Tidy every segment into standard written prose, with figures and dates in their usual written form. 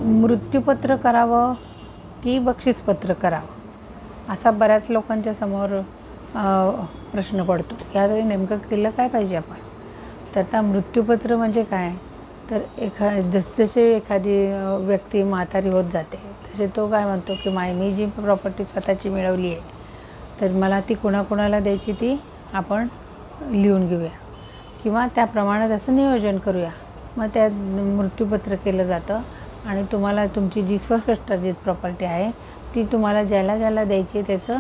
मृत्यूपत्र करावं की बक्षीसपत्र करावं असा बऱ्याच लोकांच्या समोर प्रश्न पडतो की आता नेमकं केलं काय पाहिजे आपण. तर आता मृत्यूपत्र म्हणजे काय, तर जसजसे एखादी व्यक्ती म्हातारी होत जाते तसे तो काय म्हणतो की मी जी प्रॉपर्टी स्वतःची मिळवली आहे तर मला ती कुणाकुणाला द्यायची ती आपण लिहून घेऊया किंवा त्याप्रमाणे त्याचं नियोजन करूया. मग त्या मृत्यूपत्र केलं जातं आणि तुम्हाला तुमची जी स्वकष्टार्जित प्रॉपर्टी आहे ती तुम्हाला ज्याला ज्याला द्यायची त्याचं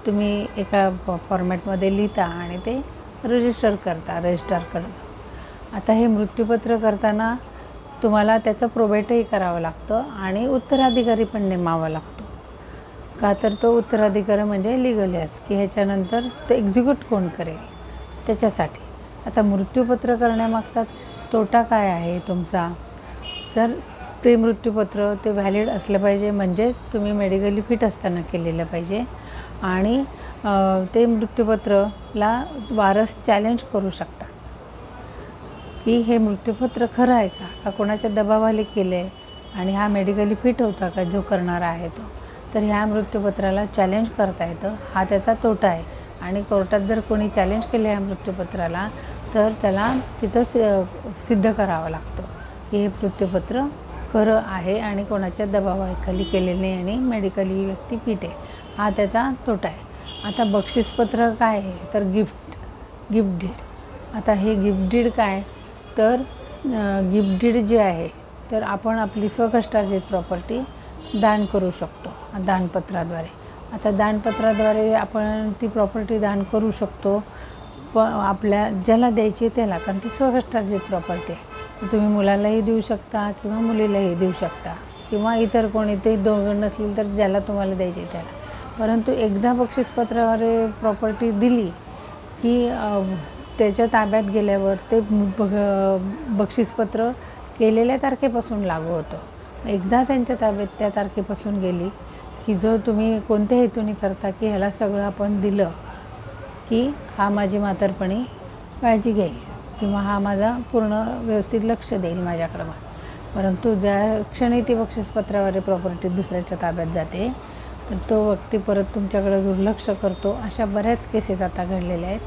तुम्ही एका फॉर्मॅटमध्ये लिहिता आणि ते रजिस्टर करता. आता हे मृत्यूपत्र करताना तुम्हाला त्याचं प्रोबेटही करावं लागतं आणि उत्तराधिकारी पण नेमावा लागतो. का तर तो उत्तराधिकारी म्हणजे लीगल यस की ह्याच्यानंतर तो एक्झिक्यूट कोण करेल त्याच्यासाठी. आता मृत्यूपत्र करण्यामागचा तोटा काय आहे तुमचा, तर ते मृत्यूपत्र ते व्हॅलिड असलं पाहिजे, म्हणजेच तुम्ही मेडिकली फिट असताना केलेलं पाहिजे आणि ते मृत्यूपत्रला वारस चॅलेंज करू शकतात की हे मृत्यूपत्र खरं आहे का कोणाच्या दबावाखाली केलं आहे आणि हा मेडिकली फिट होता का जो करणारा आहे तो. तर ह्या मृत्यूपत्राला चॅलेंज करता येतं, हा त्याचा तोटा आहे. आणि कोर्टात जर कोणी चॅलेंज केलं ह्या मृत्यूपत्राला तर त्याला तिथं सिद्ध करावं लागतं की हे मृत्यूपत्र खरं आहे आणि कोणाच्या दबावाखाली केलेलं नाही आणि मेडिकली ही व्यक्ती फिट आहे, हा त्याचा तोटा आहे. आता बक्षीसपत्र काय आहे, तर गिफ्ट डीड. आता हे गिफ्ट डीड काय, तर गिफ्ट डीड जे आहे तर आपण आपली स्वकष्टार्जित प्रॉपर्टी दान करू शकतो दानपत्राद्वारे. आता दानपत्राद्वारे आपण ती प्रॉपर्टी दान करू शकतो आपल्या ज्याला द्यायची त्याला, कारण ती स्वकष्टार्जित प्रॉपर्टी आहे. तुम्ही मुलालाही देऊ शकता किंवा मुलीलाही देऊ शकता किंवा इतर कोणी ते दोघं नसतील तर ज्याला तुम्हाला द्यायचे त्याला. परंतु एकदा बक्षीसपत्राद्वारे प्रॉपर्टी दिली की त्याच्या ताब्यात गेल्यावर ते बक्षीसपत्र केलेल्या तारखेपासून लागू होतं. एकदा त्यांच्या ताब्यात त्या तारखेपासून गेली की जो तुम्ही कोणत्या हेतूने करता की ह्याला सगळं आपण दिलं की हा माझी म्हातारपणी काळजी घेईल किंवा हा माझा पूर्ण व्यवस्थित लक्ष देईल माझ्याकडं. परंतु ज्या क्षणी ती बक्षीसपत्राद्वारे प्रॉपर्टी दुसऱ्याच्या ताब्यात जाते तर तो व्यक्ती परत तुमच्याकडे दुर्लक्ष करतो. अशा बऱ्याच केसेस आता घडलेल्या आहेत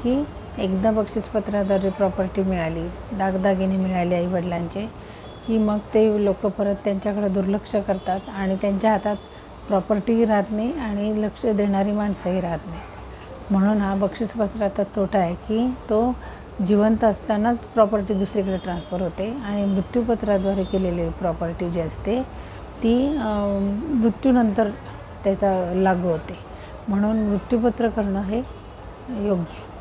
की एकदा बक्षीसपत्राद्वारे प्रॉपर्टी मिळाली, दागदागिने मिळाले आईवडिलांचे, की मग ते लोक परत त्यांच्याकडे दुर्लक्ष करतात आणि त्यांच्या हातात प्रॉपर्टीही राहत नाही आणि लक्ष देणारी माणसंही राहत नाहीत. म्हणून हा बक्षीसपत्राचा तोटा आहे की तो जिवंत असतानाच प्रॉपर्टी दुसरीकडे ट्रान्सफर होते आणि मृत्यूपत्राद्वारे केलेली प्रॉपर्टी जी असते ती मृत्यूनंतर त्याचा लागू होते. म्हणून मृत्यूपत्र करणं हे योग्य आहे.